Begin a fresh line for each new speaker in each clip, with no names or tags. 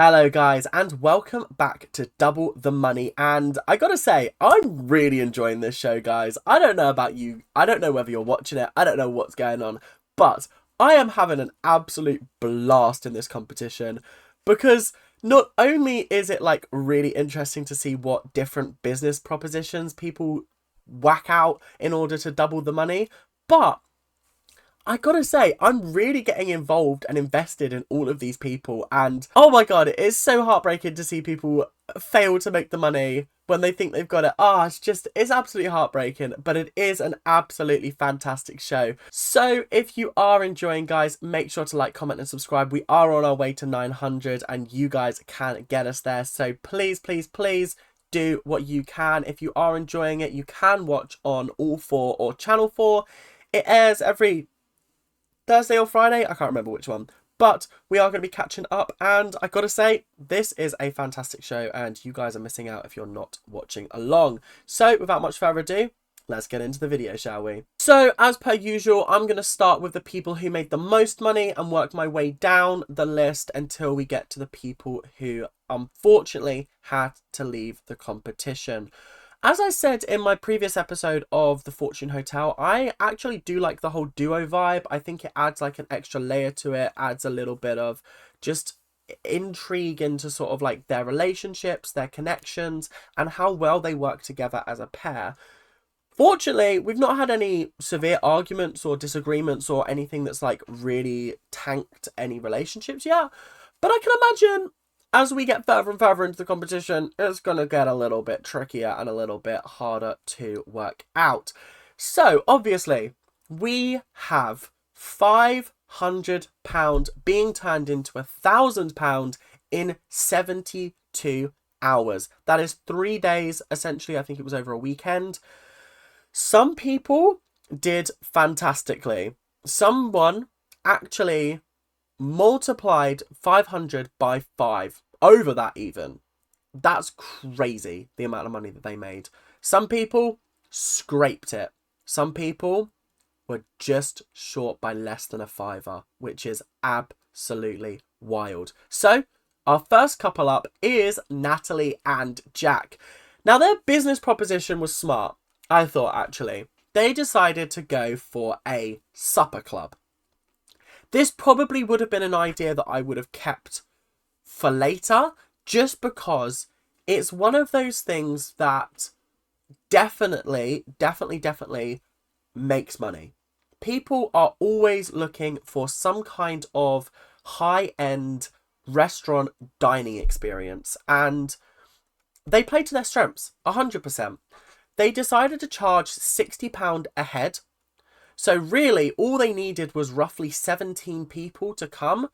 Hello guys and welcome back to Double the Money, and I gotta say I'm really enjoying this show, guys. I don't know about you, I don't know whether you're watching it, I don't know what's going on, but I am having an absolute blast in this competition because not only is it like really interesting to see what different business propositions people whack out in order to double the money, but I gotta say, I'm really getting involved and invested in all of these people, and oh my god, it is so heartbreaking to see people fail to make the money when they think they've got it. It's absolutely heartbreaking, but it is an absolutely fantastic show. So if you are enjoying, guys, make sure to like, comment and subscribe. We are on our way to 900 and you guys can get us there, so please, please, please do what you can. If you are enjoying it, you can watch on All 4 or Channel 4. It airs every Thursday or Friday, I can't remember which one, but we are going to be catching up, and I gotta say, this is a fantastic show and you guys are missing out if you're not watching along. So without much further ado, let's get into the video, shall we? So as per usual, I'm going to start with the people who made the most money and work my way down the list until we get to the people who unfortunately had to leave the competition. As I said in my previous episode of The Fortune Hotel, I actually do like the whole duo vibe. I think it adds like an extra layer to it, adds a little bit of just intrigue into sort of like their relationships, their connections, and how well they work together as a pair. Fortunately, we've not had any severe arguments or disagreements or anything that's like really tanked any relationships yet, but I can imagine as we get further and further into the competition, it's going to get a little bit trickier and a little bit harder to work out. So, obviously, we have £500 being turned into £1,000 in 72 hours. That is 3 days, essentially. I think it was over a weekend. Some people did fantastically. Someone actually multiplied 500 by 5, over that even. That's crazy, the amount of money that they made. Some people scraped it. Some people were just short by less than a fiver, which is absolutely wild. So our first couple up is Natalie and Jack. Now their business proposition was smart, I thought, actually. They decided to go for a supper club. This probably would have been an idea that I would have kept for later, just because it's one of those things that definitely makes money. People are always looking for some kind of high-end restaurant dining experience, and they play to their strengths 100%. They decided to charge £60 a head. So really, all they needed was roughly 17 people to come,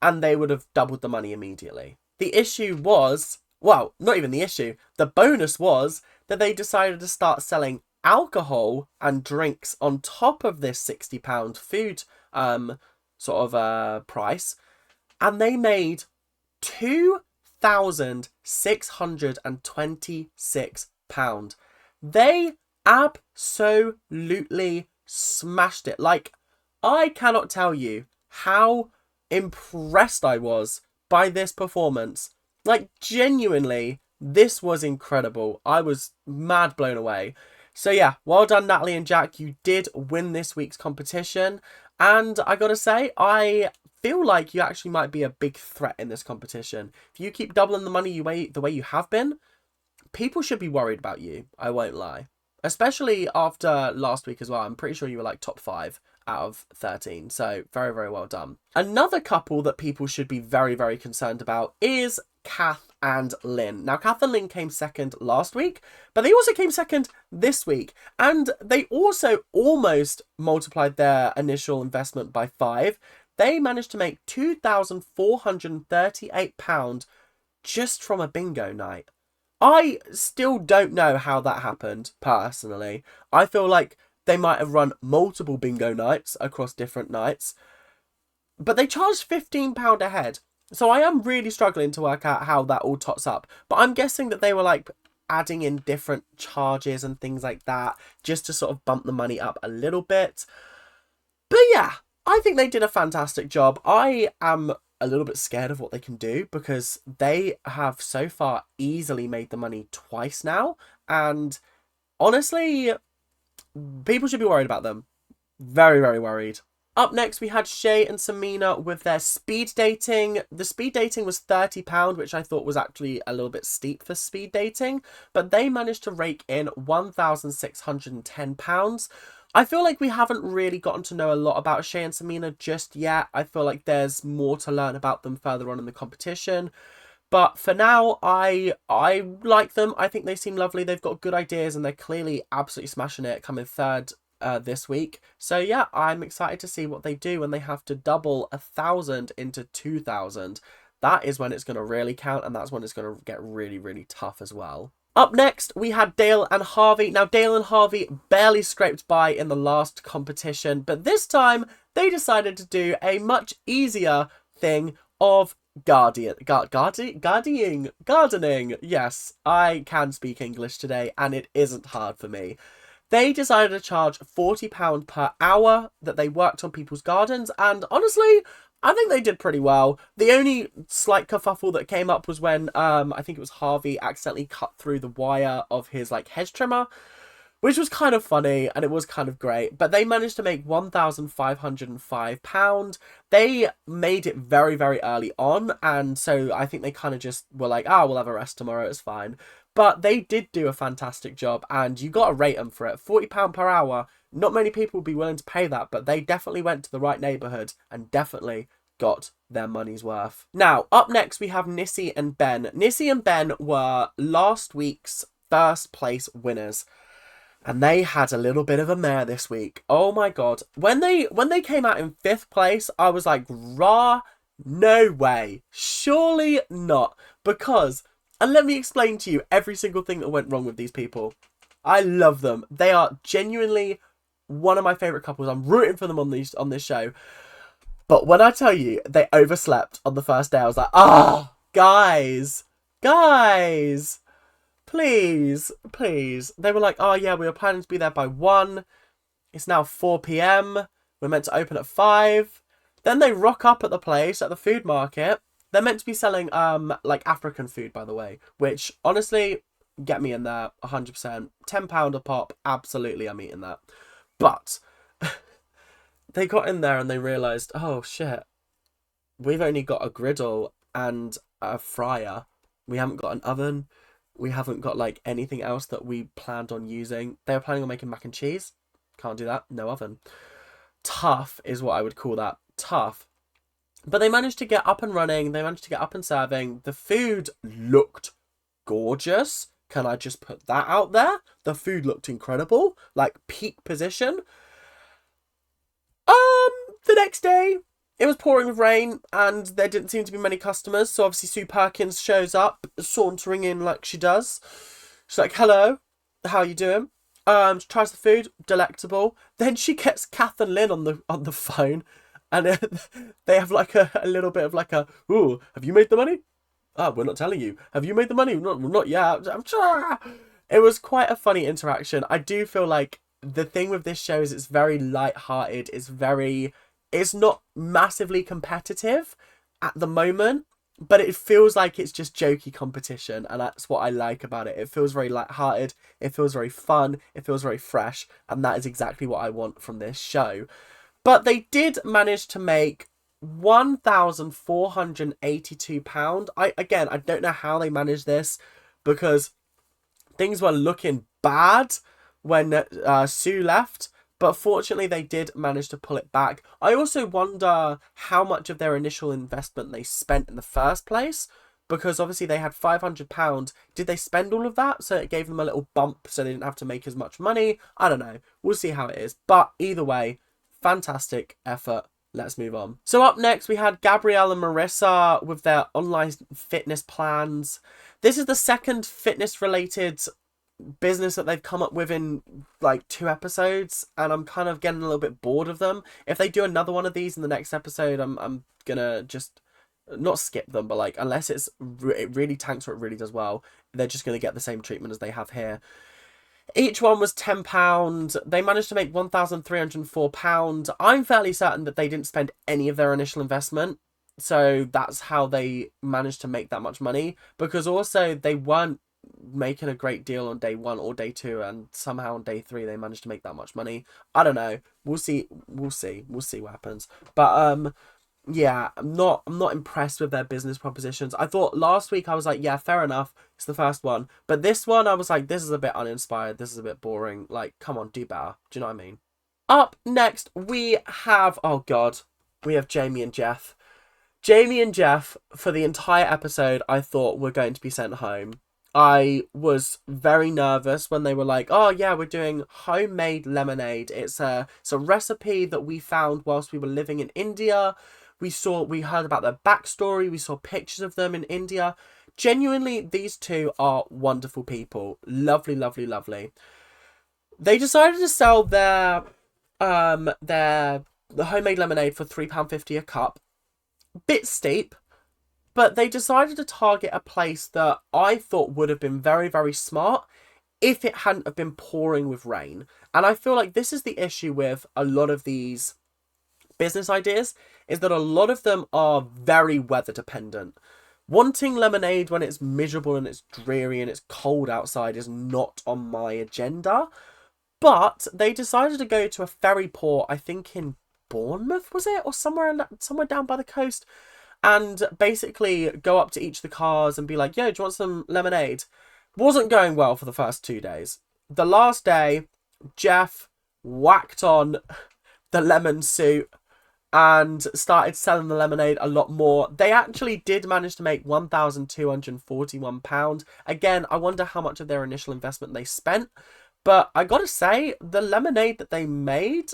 and they would have doubled the money immediately. The issue was, well, not even the issue, the bonus was that they decided to start selling alcohol and drinks on top of this £60 food price, and they made £2,626. They absolutely smashed it. Like, I cannot tell you how impressed I was by this performance. Like, genuinely, this was incredible. I was mad blown away. So yeah, well done, Natalie and Jack. You did win this week's competition, and I gotta say, I feel like you actually might be a big threat in this competition. If you keep doubling the money the way you have been, people should be worried about you, I won't lie. Especially after last week as well. I'm pretty sure you were like top 5 out of 13. So very, very well done. Another couple that people should be very, very concerned about is Kath and Lynn. Now, Kath and Lynn came second last week, but they also came second this week. And they also almost multiplied their initial investment by 5. They managed to make £2,438 just from a bingo night. I still don't know how that happened, personally. I feel like they might have run multiple bingo nights across different nights, but they charged £15 a head. So I am really struggling to work out how that all tots up. But I'm guessing that they were like adding in different charges and things like that, just to sort of bump the money up a little bit. But yeah, I think they did a fantastic job. I am a little bit scared of what they can do, because they have so far easily made the money twice now. And honestly, people should be worried about them. Very, very worried. Up next, we had Shay and Samina with their speed dating. The speed dating was £30, which I thought was actually a little bit steep for speed dating, but they managed to rake in £1,610. I feel like we haven't really gotten to know a lot about Shay and Samina just yet. I feel like there's more to learn about them further on in the competition. But for now, I like them. I think they seem lovely. They've got good ideas, and they're clearly absolutely smashing it, coming third this week. So yeah, I'm excited to see what they do when they have to double 1,000 into 2,000. That is when it's going to really count, and that's when it's going to get really, really tough as well. Up next, we had Dale and Harvey. Now, Dale and Harvey barely scraped by in the last competition, but this time they decided to do a much easier thing of gardening. Yes, I can speak English today, and it isn't hard for me. They decided to charge £40 per hour that they worked on people's gardens, and honestly, I think they did pretty well. The only slight kerfuffle that came up was when I think it was Harvey accidentally cut through the wire of his like hedge trimmer, which was kind of funny, and it was kind of great. But they managed to make £1,505. They made it very, very early on, and so I think they kind of just were like, we'll have a rest tomorrow, it's fine. But they did do a fantastic job, and you got to rate them for it. £40 per hour. Not many people would be willing to pay that, but they definitely went to the right neighbourhood and definitely got their money's worth. Now, up next, we have Nissi and Ben. Nissi and Ben were last week's first place winners, and they had a little bit of a mare this week. Oh my god. When they came out in 5th place, I was like, rah, no way. Surely not. Because, and let me explain to you every single thing that went wrong with these people. I love them. They are genuinely one of my favourite couples. I'm rooting for them on this show. But when I tell you they overslept on the first day, I was like, guys, please. They were like, yeah, we were planning to be there by 1. It's now 4 p.m. We're meant to open at 5. Then they rock up at the place, at the food market. They're meant to be selling, like African food, by the way, which honestly, get me in there 100%. £10 a pop. Absolutely, I'm eating that. But they got in there and they realised, oh shit, we've only got a griddle and a fryer. We haven't got an oven. We haven't got like anything else that we planned on using. They were planning on making mac and cheese. Can't do that. No oven. Tough is what I would call that. Tough. But they managed to get up and running. They managed to get up and serving. The food looked gorgeous. Can I just put that out there? The food looked incredible. Like peak position. The next day, it was pouring with rain and there didn't seem to be many customers. So obviously Sue Perkins shows up, sauntering in like she does. She's like, hello, how you doing? She tries the food, delectable. Then she gets Kath and Lynn on the phone, and they have like a little bit of like a, ooh, have you made the money? We're not telling you. Have you made the money? Not yet. It was quite a funny interaction. I do feel like the thing with this show is it's very light-hearted. It's not massively competitive at the moment, but it feels like it's just jokey competition, and that's what I like about it. It feels very light-hearted, it feels very fun, it feels very fresh, and that is exactly what I want from this show. But they did manage to make £1,482. I don't know how they managed this, because things were looking bad when Sue left. But fortunately, they did manage to pull it back. I also wonder how much of their initial investment they spent in the first place. Because obviously they had £500. Did they spend all of that? So it gave them a little bump so they didn't have to make as much money. I don't know. We'll see how it is. But either way, fantastic effort. Let's move on. So up next, we had Gabrielle and Marissa with their online fitness plans. This is the second fitness-related business that they've come up with in like 2 episodes, and I'm kind of getting a little bit bored of them. If they do another one of these in the next episode, I'm gonna just not skip them, but like unless it really tanks or it really does well, they're just gonna get the same treatment as they have here. Each one was £10. They managed to make £1,304. I'm fairly certain that they didn't spend any of their initial investment. So that's how they managed to make that much money, because also they weren't making a great deal on day 1 or day 2, and somehow on day 3 they managed to make that much money. I don't know. We'll see. We'll see what happens. But yeah, I'm not impressed with their business propositions. I thought last week I was like, yeah, fair enough. It's the first one. But this one I was like, this is a bit uninspired. This is a bit boring. Like, come on, do better. Do you know what I mean? Up next we have, oh god, we have Jamie and Jeff. Jamie and Jeff, for the entire episode, I thought were going to be sent home. I was very nervous when they were like, oh yeah, we're doing homemade lemonade. It's a recipe that we found whilst we were living in India. We heard about their backstory. We saw pictures of them in India. Genuinely, these two are wonderful people. Lovely, lovely, lovely. They decided to sell the homemade lemonade for £3.50 a cup. Bit steep, but they decided to target a place that I thought would have been very, very smart if it hadn't have been pouring with rain. And I feel like this is the issue with a lot of these business ideas, is that a lot of them are very weather dependent. Wanting lemonade when it's miserable and it's dreary and it's cold outside is not on my agenda. But they decided to go to a ferry port, I think in Bournemouth, was it? Or somewhere down by the coast. And basically go up to each of the cars and be like, yo, do you want some lemonade? Wasn't going well for the first 2 days. The last day, Jeff whacked on the lemon suit and started selling the lemonade a lot more. They actually did manage to make £1,241. Again, I wonder how much of their initial investment they spent. But I gotta say, the lemonade that they made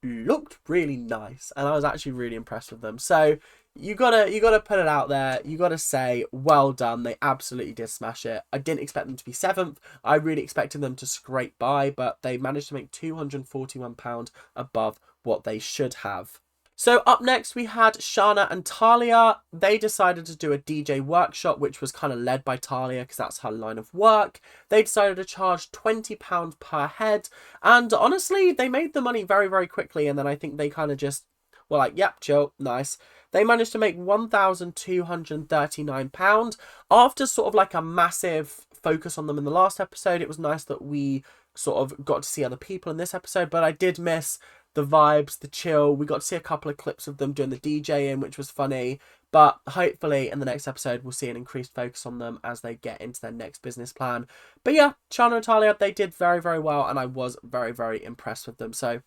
looked really nice, and I was actually really impressed with them. So you gotta put it out there. You gotta say, well done. They absolutely did smash it. I didn't expect them to be 7th. I really expected them to scrape by, but they managed to make £241 above what they should have. So up next we had Shana and Talia. They decided to do a DJ workshop, which was kind of led by Talia because that's her line of work. They decided to charge £20 per head, and honestly they made the money very, very quickly, and then I think they kind of just were like, yep, chill, nice. They managed to make £1,239 after sort of like a massive focus on them in the last episode. It was nice that we sort of got to see other people in this episode, but I did miss the vibes, the chill. We got to see a couple of clips of them doing the DJing, which was funny. But hopefully in the next episode, we'll see an increased focus on them as they get into their next business plan. But yeah, Shana and Talia, they did very, very well, and I was very, very impressed with them. So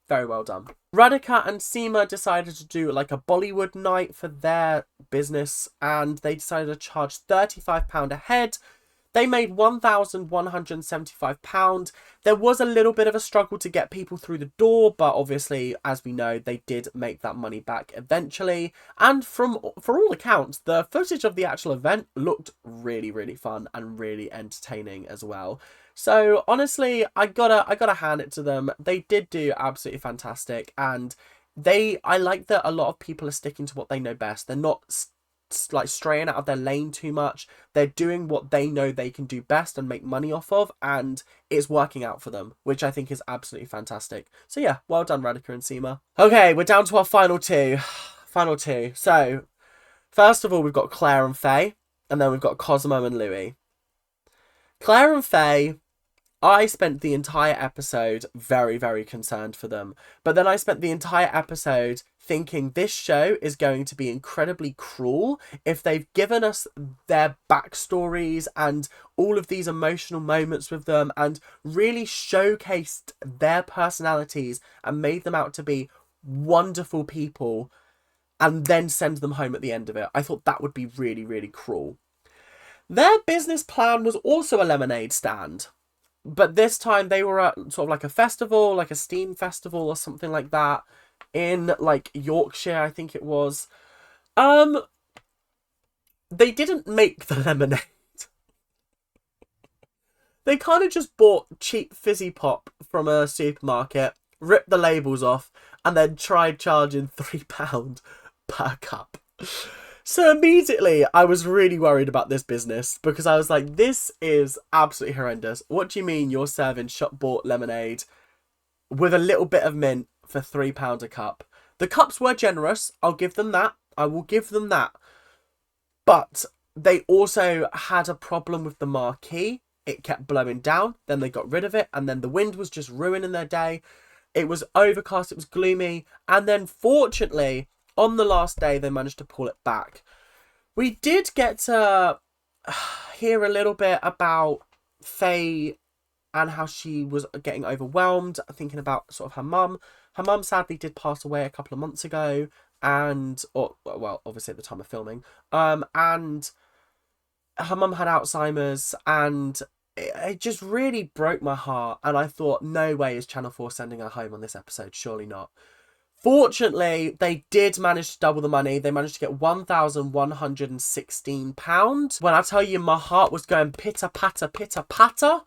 very well done. Radhika and Seema decided to do like a Bollywood night for their business, and they decided to charge £35 a head. They made £1,175. There was a little bit of a struggle to get people through the door, but obviously, as we know, they did make that money back eventually. And for all accounts, the footage of the actual event looked really, really fun and really entertaining as well. So honestly, I gotta hand it to them. They did do absolutely fantastic, and I like that a lot of people are sticking to what they know best. They're not like straying out of their lane too much. They're doing what they know they can do best and make money off of, and it's working out for them, which I think is absolutely fantastic. So yeah, well done Radhika and Seema. Okay, we're down to our final two. So first of all, we've got Claire and Faye, and then we've got Cosmo and Louis. Claire and Faye, I spent the entire episode very, very concerned for them. But then I spent the entire episode thinking this show is going to be incredibly cruel if they've given us their backstories and all of these emotional moments with them and really showcased their personalities and made them out to be wonderful people and then send them home at the end of it. I thought that would be really, really cruel. Their business plan was also a lemonade stand. But this time they were at sort of like a festival, like a steam festival or something like that in like Yorkshire, I think it was. They didn't make the lemonade. They kind of just bought cheap fizzy pop from a supermarket, ripped the labels off, and then tried charging £3 per cup. So immediately, I was really worried about this business because I was like, this is absolutely horrendous. What do you mean you're serving shop-bought lemonade with a little bit of mint for £3 a cup? The cups were generous, I'll give them that. I will give them that. But they also had a problem with the marquee. It kept blowing down. Then they got rid of it. And then the wind was just ruining their day. It was overcast. It was gloomy. And then fortunately, on the last day, they managed to pull it back. We did get to hear a little bit about Faye and how she was getting overwhelmed, thinking about sort of her mum. Her mum sadly did pass away a couple of months ago. Well, obviously at the time of filming. And her mum had Alzheimer's, and it just really broke my heart. And I thought, no way is Channel 4 sending her home on this episode. Surely not. Fortunately, they did manage to double the money. They managed to get £1,116. When I tell you my heart was going pitter-patter, pitter-patter,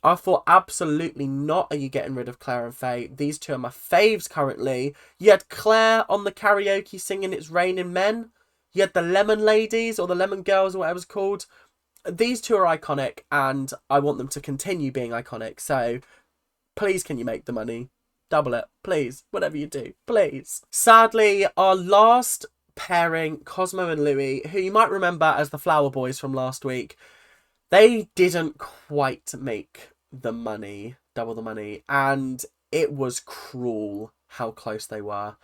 I thought, absolutely not are you getting rid of Claire and Faye. These two are my faves currently. You had Claire on the karaoke singing It's Raining Men. You had the Lemon Ladies, or the Lemon Girls, or whatever it's called. These two are iconic, and I want them to continue being iconic. So, please can you make the money? Double it, please. Whatever you do, please. Sadly, our last pairing, Cosmo and Louis, who you might remember as the Flower Boys from last week, they didn't quite make the money, double the money, and it was cruel how close they were.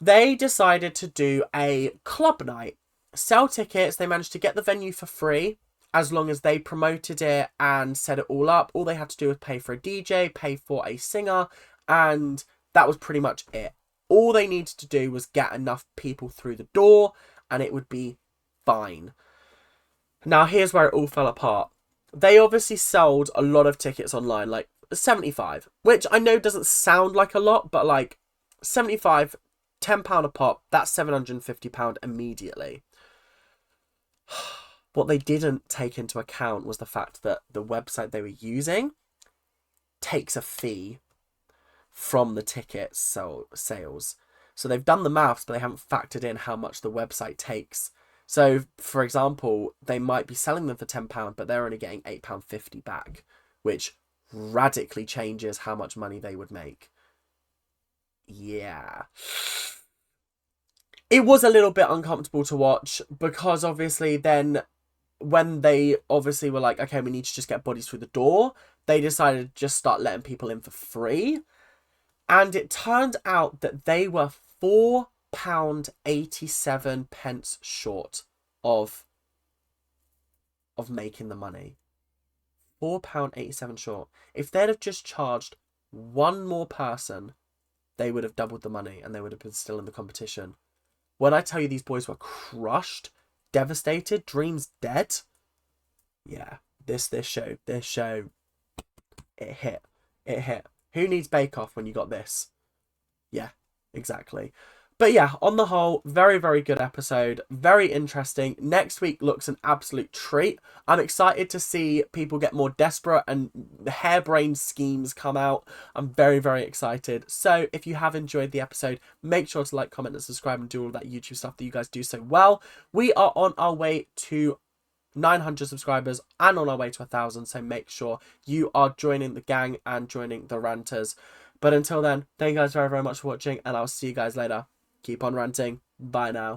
They decided to do a club night, sell tickets. They managed to get the venue for free as long as they promoted it and set it all up. All they had to do was pay for a DJ, pay for a singer, and that was pretty much it. All they needed to do was get enough people through the door and it would be fine. Now, here's where it all fell apart. They obviously sold a lot of tickets online, like 75, which I know doesn't sound like a lot, but like 75, £10 a pop, that's £750 immediately. What they didn't take into account was the fact that the website they were using takes a fee from the ticket sales. So they've done the maths, but they haven't factored in how much the website takes. So, for example, they might be selling them for £10, but they're only getting £8.50 back, which radically changes how much money they would make. Yeah. It was a little bit uncomfortable to watch, because obviously then when they obviously were like, okay, we need to just get bodies through the door, they decided to just start letting people in for free. And it turned out that they were £4.87 short of making the money. £4.87 short. If they'd have just charged one more person, they would have doubled the money and they would have been still in the competition. When I tell you these boys were crushed, devastated, dreams dead. Yeah, this show, it hit. Who needs Bake Off when you got this? Yeah, exactly. But yeah, on the whole, very, very good episode. Very interesting. Next week looks an absolute treat. I'm excited to see people get more desperate and harebrained schemes come out. I'm very, very excited. So if you have enjoyed the episode, make sure to like, comment and subscribe and do all that YouTube stuff that you guys do so well. We are on our way to 900 subscribers and on our way to 1,000. So make sure you are joining the gang and joining the ranters. But until then, thank you guys very, very much for watching, and I'll see you guys later. Keep on ranting. Bye now.